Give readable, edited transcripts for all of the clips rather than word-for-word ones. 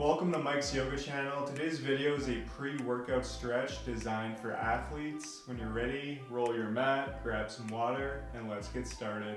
Welcome to Mike's Yoga channel. Today's video is a pre-workout stretch designed for athletes. When you're ready, roll your mat, grab some water, and let's get started.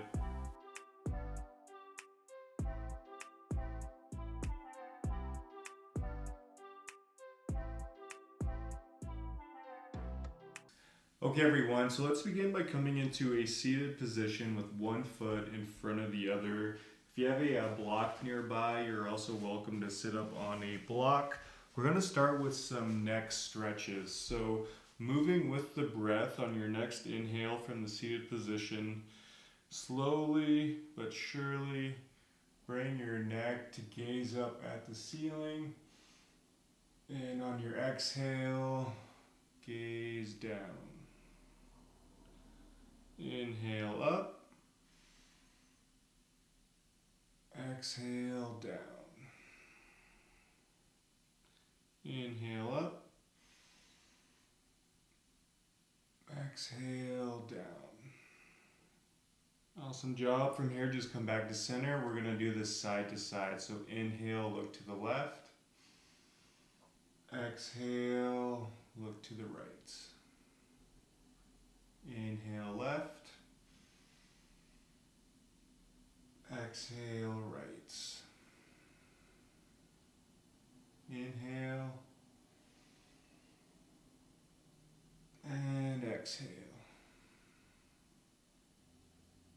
Okay everyone, so let's begin by coming into a seated position with one foot in front of the other. If you have a block nearby, you're also welcome to sit up on a block. We're going to start with some neck stretches. So moving with the breath on your next inhale from the seated position, slowly but surely bring your neck to gaze up at the ceiling. And on your exhale, gaze down. Inhale up, exhale down. Inhale up, exhale down. Awesome job. From here, just come back to center. We're going to do this side to side. So inhale, look to the left. Exhale, look to the right. Inhale left, exhale right. Inhale and exhale.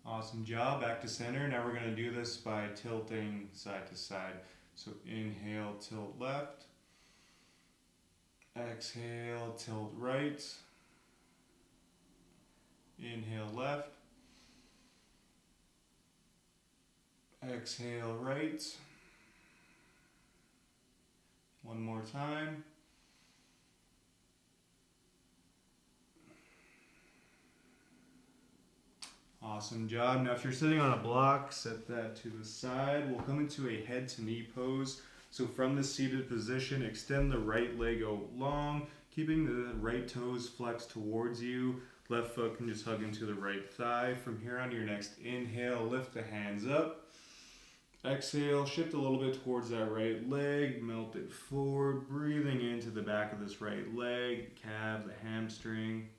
Awesome job. Back to center. Now we're going to do this by tilting side to side. So inhale, tilt left. Exhale, tilt right. Inhale left, exhale right. One more time. Awesome job. Now if you're sitting on a block, set that to the side. We'll come into a head to knee pose. So from the seated position, extend the right leg out long, keeping the right toes flexed towards you. Left foot can just hug into the right thigh. From here on your next inhale, lift the hands up. Exhale, shift a little bit towards that right leg, melt it forward, breathing into the back of this right leg, calf, the hamstring.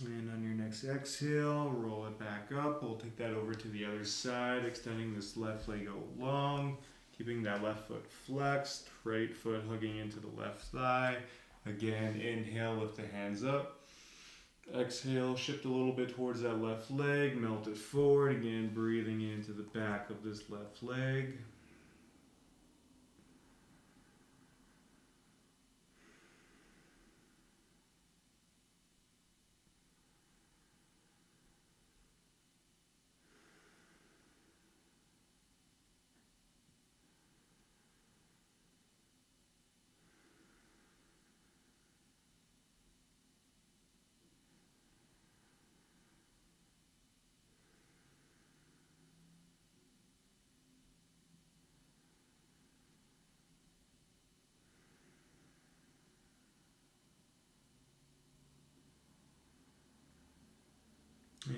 And on your next exhale, roll it back up. We'll take that over to the other side, extending this left leg out long, keeping that left foot flexed, right foot hugging into the left thigh. Again, inhale, lift the hands up. Exhale, shift a little bit towards that left leg, melt it forward. Again, breathing into the back of this left leg.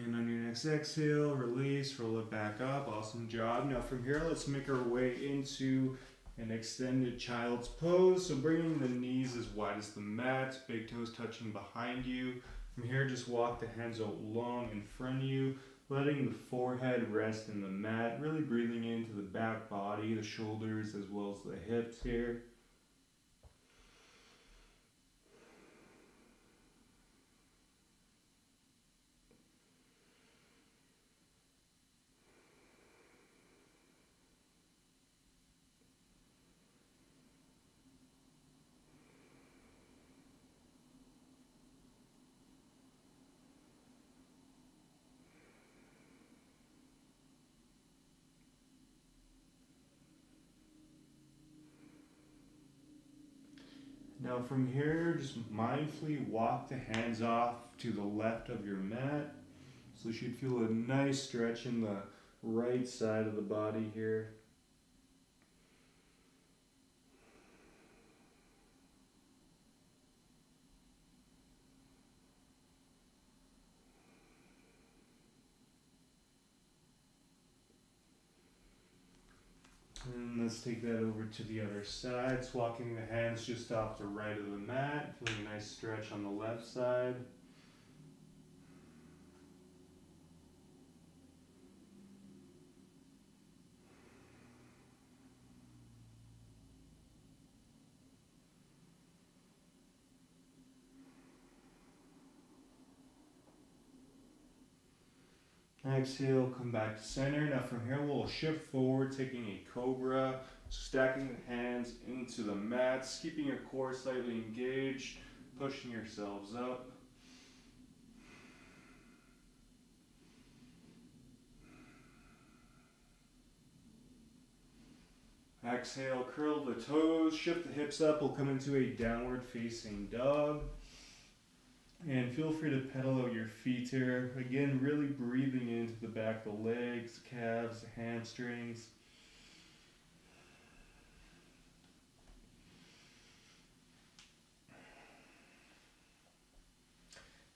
And on your next exhale, release, roll it back up. Awesome job. Now from here, let's make our way into an extended child's pose. So bringing the knees as wide as the mat, big toes touching behind you. From here, just walk the hands out long in front of you, letting the forehead rest in the mat, really breathing into the back body, the shoulders, as well as the hips here. Now from here, just mindfully walk the hands off to the left of your mat. So you should feel a nice stretch in the right side of the body here. And let's take that over to the other side. Walking the hands just off the right of the mat. Feeling a nice stretch on the left side. Exhale, come back to center. Now from here we'll shift forward, taking a cobra, stacking the hands into the mats, keeping your core slightly engaged, pushing yourselves up. Exhale, curl the toes, shift the hips up. We'll come into a downward facing dog. And feel free to pedal out your feet here. Again, really breathing into the back of the legs, calves, hamstrings.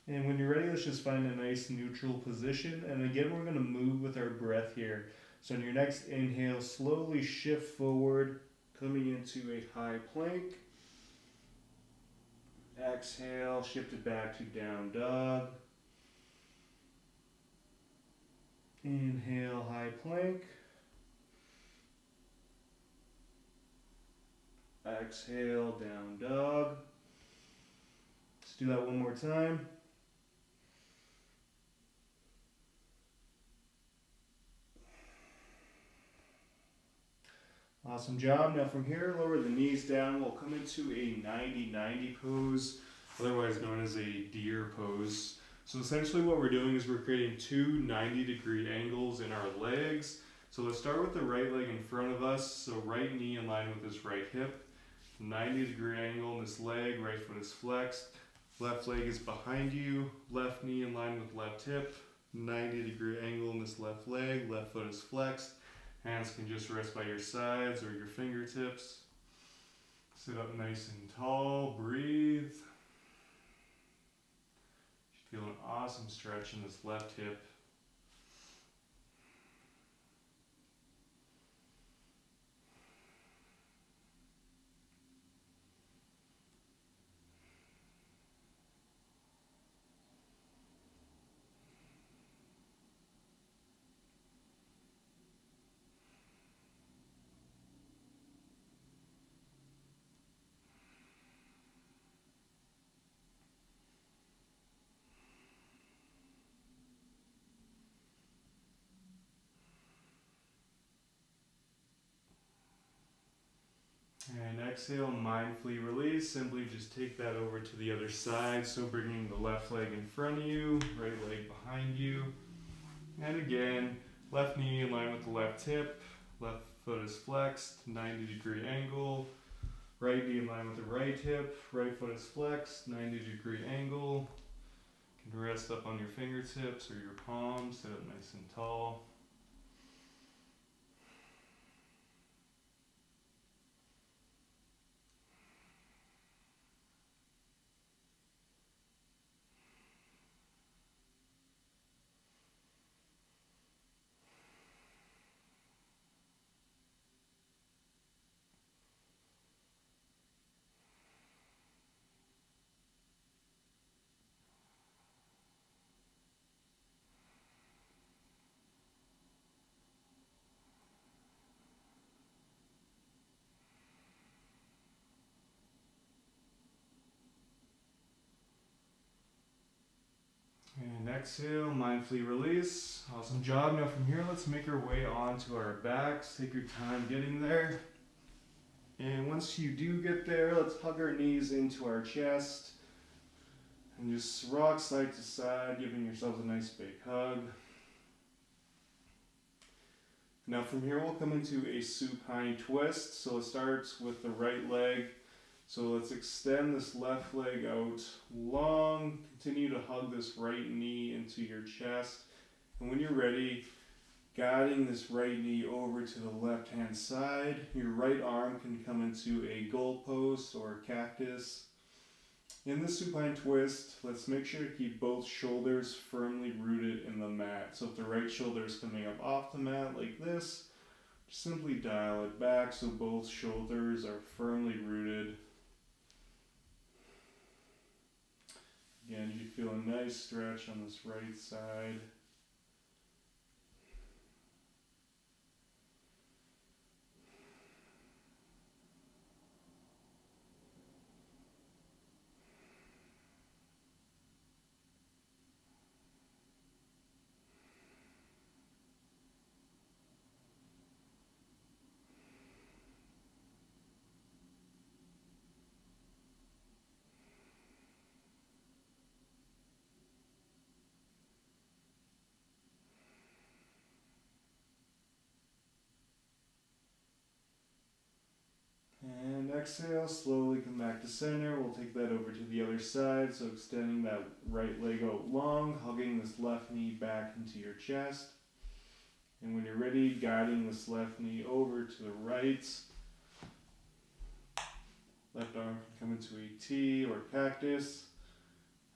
And when you're ready, let's just find a nice neutral position. And again, we're going to move with our breath here. So on your next inhale, slowly shift forward, coming into a high plank. Exhale, shift it back to down dog. Inhale, high plank. Exhale, down dog. Let's do that one more time. Awesome job. Now from here, lower the knees down. We'll come into a 90-90 pose, otherwise known as a deer pose. So essentially what we're doing is we're creating two 90-degree angles in our legs. So let's start with the right leg in front of us. So right knee in line with this right hip. 90-degree angle in this leg, right foot is flexed. Left leg is behind you, left knee in line with left hip. 90-degree angle in this left leg, left foot is flexed. Hands can just rest by your sides or your fingertips. Sit up nice and tall, breathe. Feel an awesome stretch in this left hip. And exhale, mindfully release. Simply just take that over to the other side. So bringing the left leg in front of you, right leg behind you. And again, left knee in line with the left hip. Left foot is flexed, 90-degree angle. Right knee in line with the right hip. Right foot is flexed, 90-degree angle. You can rest up on your fingertips or your palms. Sit up nice and tall. And exhale, mindfully release. Awesome job. Now from here, let's make our way onto our backs. Take your time getting there. And once you do get there, let's hug our knees into our chest. And just rock side to side, giving yourselves a nice big hug. Now from here, we'll come into a supine twist. So it starts with the right leg So let's extend this left leg out long. Continue to hug this right knee into your chest. And when you're ready, guiding this right knee over to the left hand side. Your right arm can come into a goalpost or a cactus. In the supine twist, let's make sure to keep both shoulders firmly rooted in the mat. So if the right shoulder is coming up off the mat like this, simply dial it back so both shoulders are firmly rooted. Again, you feel a nice stretch on this right side. And exhale, slowly come back to center. We'll take that over to the other side. So extending that right leg out long, hugging this left knee back into your chest. And when you're ready, guiding this left knee over to the right. Left arm can come into a T or cactus.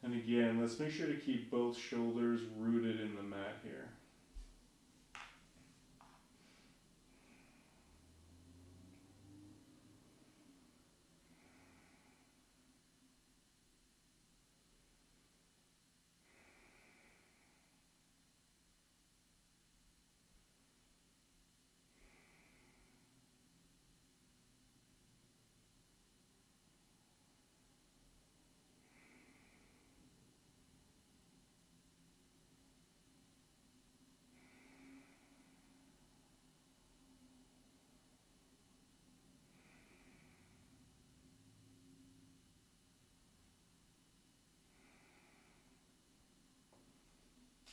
And again, let's make sure to keep both shoulders rooted in the mat here.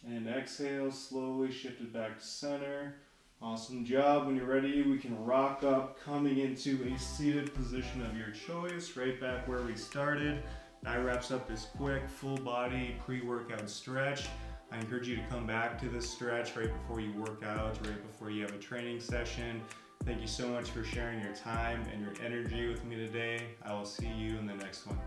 And exhale, slowly shift it back to center. Awesome job. When you're ready, we can rock up, coming into a seated position of your choice, right back where we started. That wraps up this quick, full body pre-workout stretch. I encourage you to come back to this stretch right before you work out, right before you have a training session. Thank you so much for sharing your time and your energy with me today. I will see you in the next one.